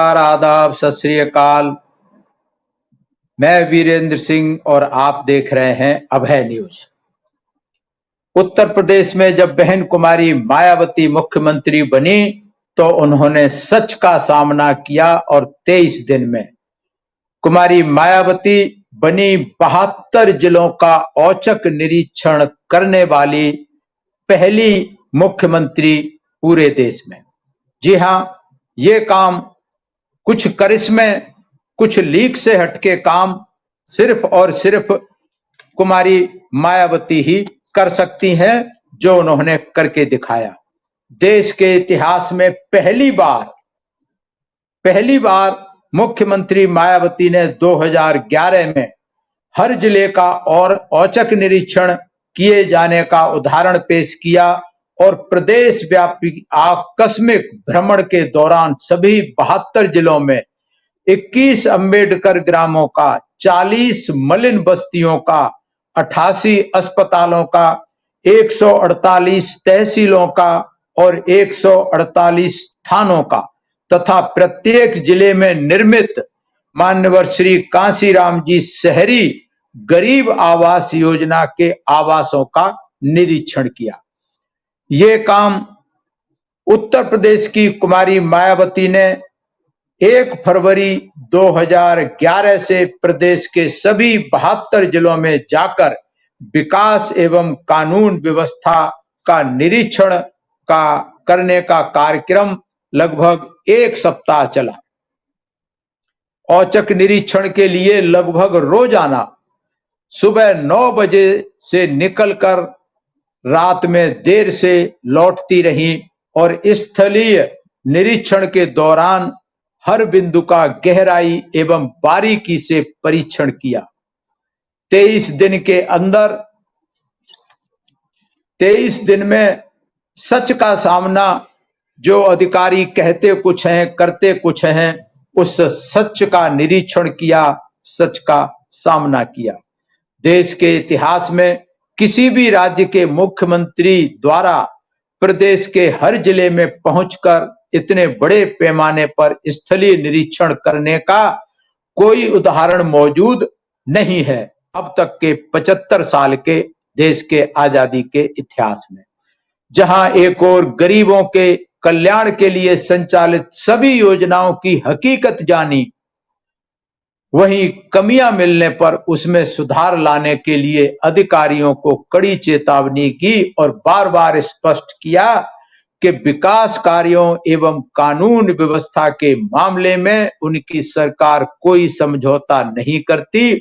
नमस्कार, आदाब, सत श्री अकाल। मैं वीरेंद्र सिंह और आप देख रहे हैं अभय न्यूज। उत्तर प्रदेश में जब बहन कुमारी मायावती मुख्यमंत्री बनी तो उन्होंने सच का सामना किया और 23 दिन में कुमारी मायावती बनी 72 जिलों का औचक निरीक्षण करने वाली पहली मुख्यमंत्री पूरे देश में। जी हां, ये काम कुछ करिश्मे, कुछ लीक से हटके काम सिर्फ और सिर्फ कुमारी मायावती ही कर सकती हैं, जो उन्होंने करके दिखाया। देश के इतिहास में पहली बार मुख्यमंत्री मायावती ने 2011 में हर जिले का और औचक निरीक्षण किए जाने का उदाहरण पेश किया और प्रदेश व्यापी आकस्मिक भ्रमण के दौरान सभी 72 जिलों में 21 अंबेडकर ग्रामों का, 40 मलिन बस्तियों का, 88 अस्पतालों का, 148 तहसीलों का और 148 थानों का तथा प्रत्येक जिले में निर्मित मान्यवर श्री कांशीराम जी शहरी गरीब आवास योजना के आवासों का निरीक्षण किया। ये काम उत्तर प्रदेश की कुमारी मायावती ने 1 फरवरी 2011 से प्रदेश के सभी 72 जिलों में जाकर विकास एवं कानून व्यवस्था का निरीक्षण करने का कार्यक्रम लगभग 1 सप्ताह चला। औचक निरीक्षण के लिए लगभग रोजाना सुबह 9 बजे से निकलकर रात में देर से लौटती रही और स्थलीय निरीक्षण के दौरान हर बिंदु का गहराई एवं बारीकी से परीक्षण किया। 23 दिन में सच का सामना, जो अधिकारी कहते कुछ हैं करते कुछ हैं, उस सच का निरीक्षण किया, सच का सामना किया। देश के इतिहास में किसी भी राज्य के मुख्यमंत्री द्वारा प्रदेश के हर जिले में पहुंचकर इतने बड़े पैमाने पर स्थलीय निरीक्षण करने का कोई उदाहरण मौजूद नहीं है अब तक के 75 साल के देश के आजादी के इतिहास में। जहां एक और गरीबों के कल्याण के लिए संचालित सभी योजनाओं की हकीकत जानी, वहीं कमियां मिलने पर उसमें सुधार लाने के लिए अधिकारियों को कड़ी चेतावनी की और बार बार स्पष्ट किया कि विकास कार्यों एवं कानून व्यवस्था के मामले में उनकी सरकार कोई समझौता नहीं करती।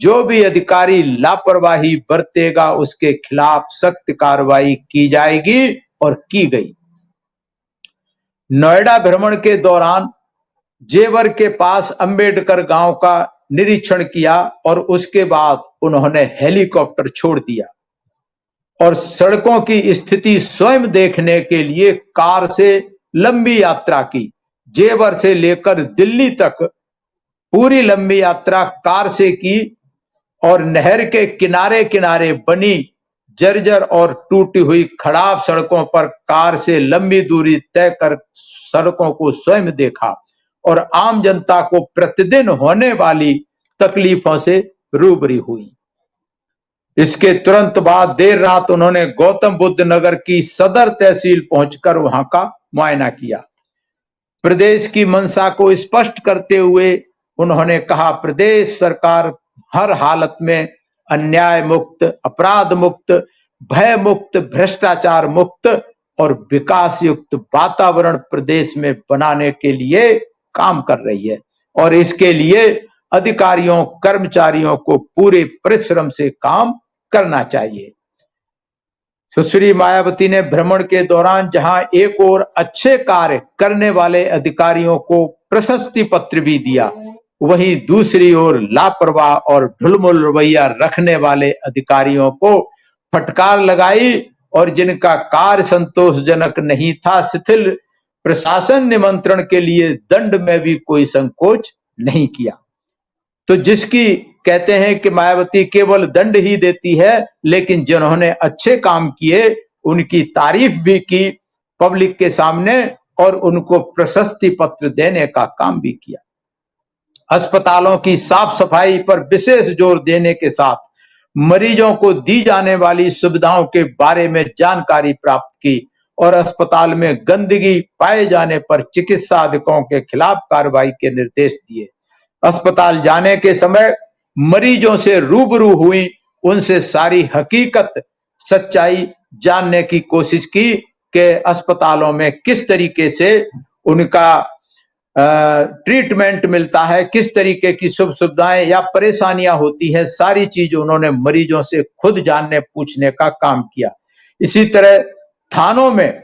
जो भी अधिकारी लापरवाही बरतेगा उसके खिलाफ सख्त कार्रवाई की जाएगी और की गई। नोएडा भ्रमण के दौरान जेवर के पास अंबेडकर गांव का निरीक्षण किया और उसके बाद उन्होंने हेलीकॉप्टर छोड़ दिया और सड़कों की स्थिति स्वयं देखने के लिए कार से लंबी यात्रा की। जेवर से लेकर दिल्ली तक पूरी लंबी यात्रा कार से की और नहर के किनारे किनारे बनी जर्जर और टूटी हुई खराब सड़कों पर कार से लंबी दूरी तय कर सड़कों को स्वयं देखा और आम जनता को प्रतिदिन होने वाली तकलीफों से रूबरू हुई। इसके तुरंत बाद देर रात उन्होंने गौतम बुद्ध नगर की सदर तहसील पहुंचकर वहां का मुआयना किया। प्रदेश की मंशा को स्पष्ट करते हुए उन्होंने कहा, प्रदेश सरकार हर हालत में अन्याय मुक्त, अपराध मुक्त, भय मुक्त, भ्रष्टाचार मुक्त और विकास युक्त वातावरण प्रदेश में बनाने के लिए काम कर रही है और इसके लिए अधिकारियों कर्मचारियों को पूरे परिश्रम से काम करना चाहिए। सुश्री मायावती ने भ्रमण के दौरान जहां एक और अच्छे कार्य करने वाले अधिकारियों को प्रशस्ति पत्र भी दिया, वहीं दूसरी ओर लापरवाह और ढुलमुल रवैया रखने वाले अधिकारियों को फटकार लगाई और जिनका कार्य संतोषजनक नहीं था, शिथिल प्रशासन निमंत्रण के लिए दंड में भी कोई संकोच नहीं किया। तो जिसकी कहते हैं कि मायावती केवल दंड ही देती है, लेकिन जिन्होंने अच्छे काम किए उनकी तारीफ भी की, पब्लिक के सामने और उनको प्रशस्ति पत्र देने का काम भी किया। अस्पतालों की साफ सफाई पर विशेष जोर देने के साथ मरीजों को दी जाने वाली सुविधाओं के बारे में जानकारी प्राप्त की और अस्पताल में गंदगी पाए जाने पर चिकित्सा अधिकारियों के खिलाफ कार्रवाई के निर्देश दिए। अस्पताल जाने के समय मरीजों से रूबरू हुई, उनसे सारी हकीकत सच्चाई जानने की कोशिश की कि अस्पतालों में किस तरीके से उनका ट्रीटमेंट मिलता है, किस तरीके की सुख सुविधाएं या परेशानियां होती हैं, सारी चीज उन्होंने मरीजों से खुद जानने पूछने का काम किया। इसी तरह थानों में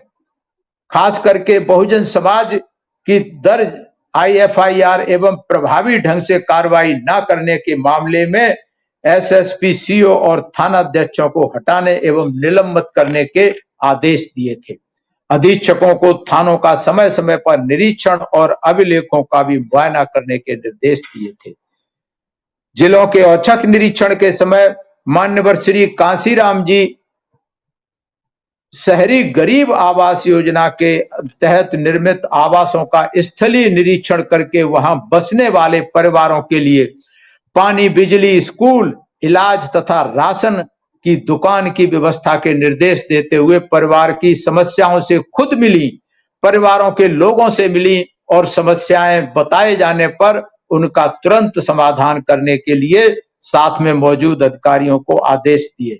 खास करके बहुजन समाज की दर्ज IFIR एवं प्रभावी ढंग से कार्रवाई न करने के मामले में SSP, CO और थानाध्यक्षों को हटाने एवं निलंबित करने के आदेश दिए थे। अधीक्षकों को थानों का समय समय पर निरीक्षण और अभिलेखों का भी मुआयना करने के निर्देश दिए थे। जिलों के औचक निरीक्षण के समय मान्यवर श्री कांसीराम जी शहरी गरीब आवास योजना के तहत निर्मित आवासों का स्थलीय निरीक्षण करके वहां बसने वाले परिवारों के लिए पानी, बिजली, स्कूल, इलाज तथा राशन की दुकान की व्यवस्था के निर्देश देते हुए परिवार की समस्याओं से खुद मिली, परिवारों के लोगों से मिली और समस्याएं बताए जाने पर उनका तुरंत समाधान करने के लिए साथ में मौजूद अधिकारियों को आदेश दिए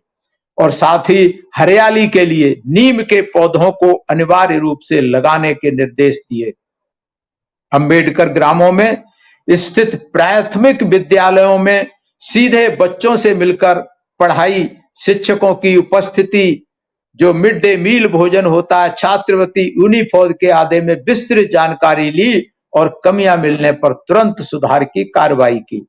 और साथ ही हरियाली के लिए नीम के पौधों को अनिवार्य रूप से लगाने के निर्देश दिए। अंबेडकर ग्रामों में स्थित प्राथमिक विद्यालयों में सीधे बच्चों से मिलकर पढ़ाई, शिक्षकों की उपस्थिति, जो मिड डे मील भोजन होता है, छात्रवृत्ति, यूनिफॉर्म के आदि में विस्तृत जानकारी ली और कमियां मिलने पर तुरंत सुधार की कार्रवाई की।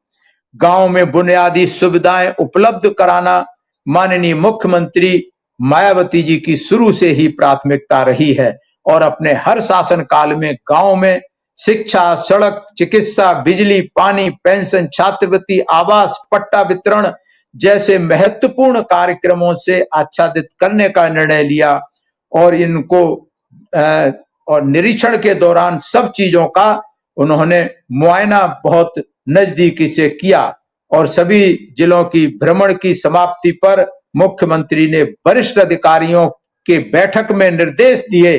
गांव में बुनियादी सुविधाएं उपलब्ध कराना माननीय मुख्यमंत्री मायावती जी की शुरू से ही प्राथमिकता रही है और अपने हर शासन काल में गांव में शिक्षा, सड़क, चिकित्सा, बिजली, पानी, पेंशन, छात्रवृत्ति, आवास, पट्टा वितरण जैसे महत्वपूर्ण कार्यक्रमों से आच्छादित करने का निर्णय लिया और इनको और निरीक्षण के दौरान सब चीजों का उन्होंने मुआयना बहुत नजदीकी से किया और सभी जिलों की भ्रमण की समाप्ति पर मुख्यमंत्री ने वरिष्ठ अधिकारियों के बैठक में निर्देश दिए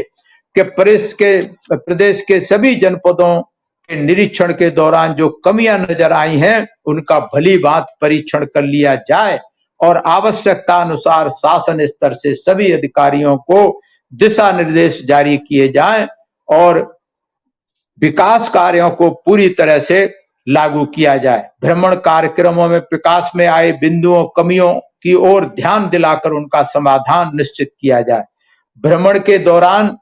कि प्रदेश के सभी जनपदों के निरीक्षण के दौरान जो कमियां नजर आई हैं उनका भली भांत परीक्षण कर लिया जाए और आवश्यकता अनुसार शासन स्तर से सभी अधिकारियों को दिशा निर्देश जारी किए जाएं और विकास कार्यों को पूरी तरह से लागू किया जाए। भ्रमण कार्यक्रमों में विकास में आए बिंदुओं, कमियों की ओर ध्यान दिलाकर उनका समाधान निश्चित किया जाए। भ्रमण के दौरान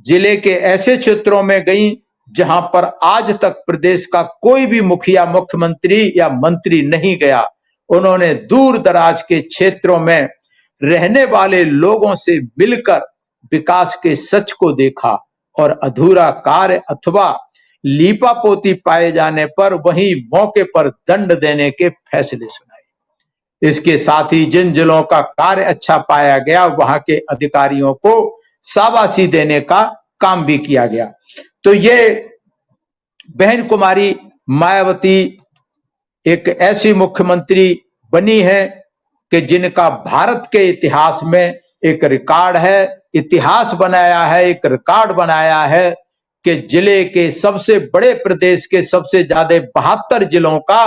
जिले के ऐसे क्षेत्रों में गई जहां पर आज तक प्रदेश का कोई भी मुखिया, मुख्यमंत्री या मंत्री नहीं गया। उन्होंने दूर दराज के क्षेत्रों में रहने वाले लोगों से मिलकर विकास के सच को देखा और अधूरा कार्य अथवा लीपापोती पाए जाने पर वहीं मौके पर दंड देने के फैसले सुनाए। इसके साथ ही जिन जिलों का कार्य अच्छा पाया गया वहां के अधिकारियों को शाबाशी देने का काम भी किया गया। तो ये बहन कुमारी मायावती एक ऐसी मुख्यमंत्री बनी है कि जिनका भारत के इतिहास में एक रिकॉर्ड है, इतिहास बनाया है, एक रिकॉर्ड बनाया है कि जिले के सबसे बड़े प्रदेश के सबसे ज्यादा 72 जिलों का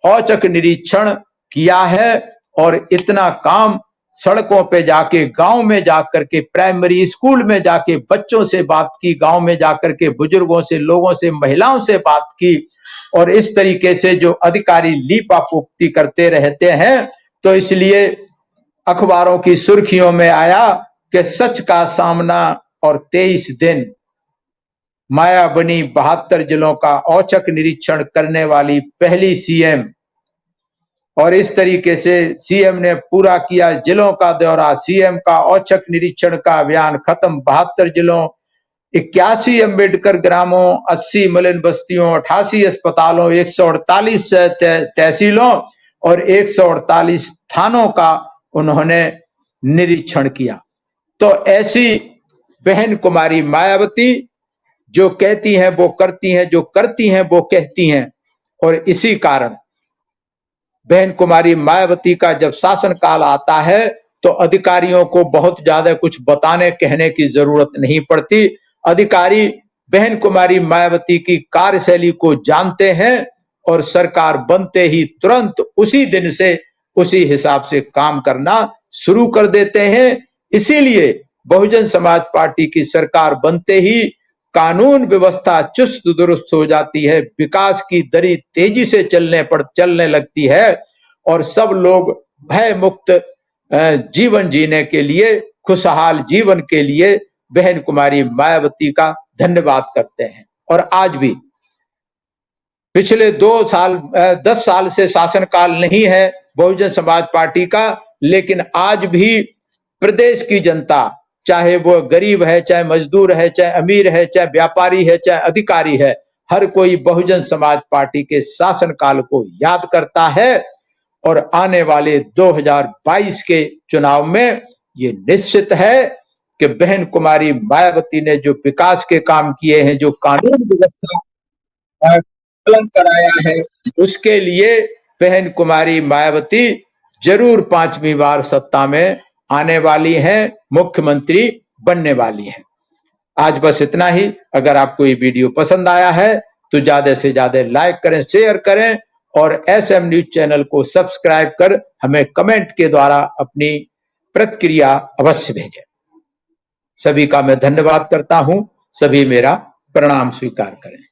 औचक निरीक्षण किया है और इतना काम सड़कों पे जाके, गांव में जाकर के, प्राइमरी स्कूल में जाके बच्चों से बात की, गांव में जाकर के बुजुर्गों से, लोगों से, महिलाओं से बात की और इस तरीके से जो अधिकारी लीपापोती करते रहते हैं तो इसलिए अखबारों की सुर्खियों में आया कि सच का सामना और 23 दिन माया बनी 72 जिलों का औचक निरीक्षण करने वाली पहली सीएम। और इस तरीके से सीएम ने पूरा किया जिलों का दौरा, सीएम का औचक निरीक्षण का अभियान खत्म। 72 जिलों, 81 अंबेडकर ग्रामों, 80 मलिन बस्तियों, 88 अस्पतालों, 148 तहसीलों और 148 थानों का उन्होंने निरीक्षण किया। तो ऐसी बहन कुमारी मायावती जो कहती हैं वो करती हैं, जो करती हैं वो कहती हैं। और इसी कारण बहन कुमारी मायावती का जब शासनकाल आता है तो अधिकारियों को बहुत ज्यादा कुछ बताने कहने की जरूरत नहीं पड़ती। अधिकारी बहन कुमारी मायावती की कार्यशैली को जानते हैं और सरकार बनते ही तुरंत उसी दिन से उसी हिसाब से काम करना शुरू कर देते हैं। इसीलिए बहुजन समाज पार्टी की सरकार बनते ही कानून व्यवस्था चुस्त दुरुस्त हो जाती है, विकास की दरी तेजी से चलने लगती है और सब लोग भय मुक्त जीवन जीने के लिए, खुशहाल जीवन के लिए बहन कुमारी मायावती का धन्यवाद करते हैं। और आज भी पिछले 10 साल से शासनकाल नहीं है बहुजन समाज पार्टी का, लेकिन आज भी प्रदेश की जनता, चाहे वो गरीब है, चाहे मजदूर है, चाहे अमीर है, चाहे व्यापारी है, चाहे अधिकारी है, हर कोई बहुजन समाज पार्टी के शासनकाल को याद करता है। और आने वाले 2022 के चुनाव में ये निश्चित है कि बहन कुमारी मायावती ने जो विकास के काम किए हैं, जो कानून व्यवस्था पालन कराया है, उसके लिए बहन कुमारी मायावती जरूर 5वीं बार सत्ता में आने वाली हैं, मुख्यमंत्री बनने वाली हैं। आज बस इतना ही। अगर आपको ये वीडियो पसंद आया है तो ज्यादा से ज्यादा लाइक करें, शेयर करें और SM न्यूज चैनल को सब्सक्राइब कर हमें कमेंट के द्वारा अपनी प्रतिक्रिया अवश्य भेजें। सभी का मैं धन्यवाद करता हूं। सभी मेरा प्रणाम स्वीकार करें।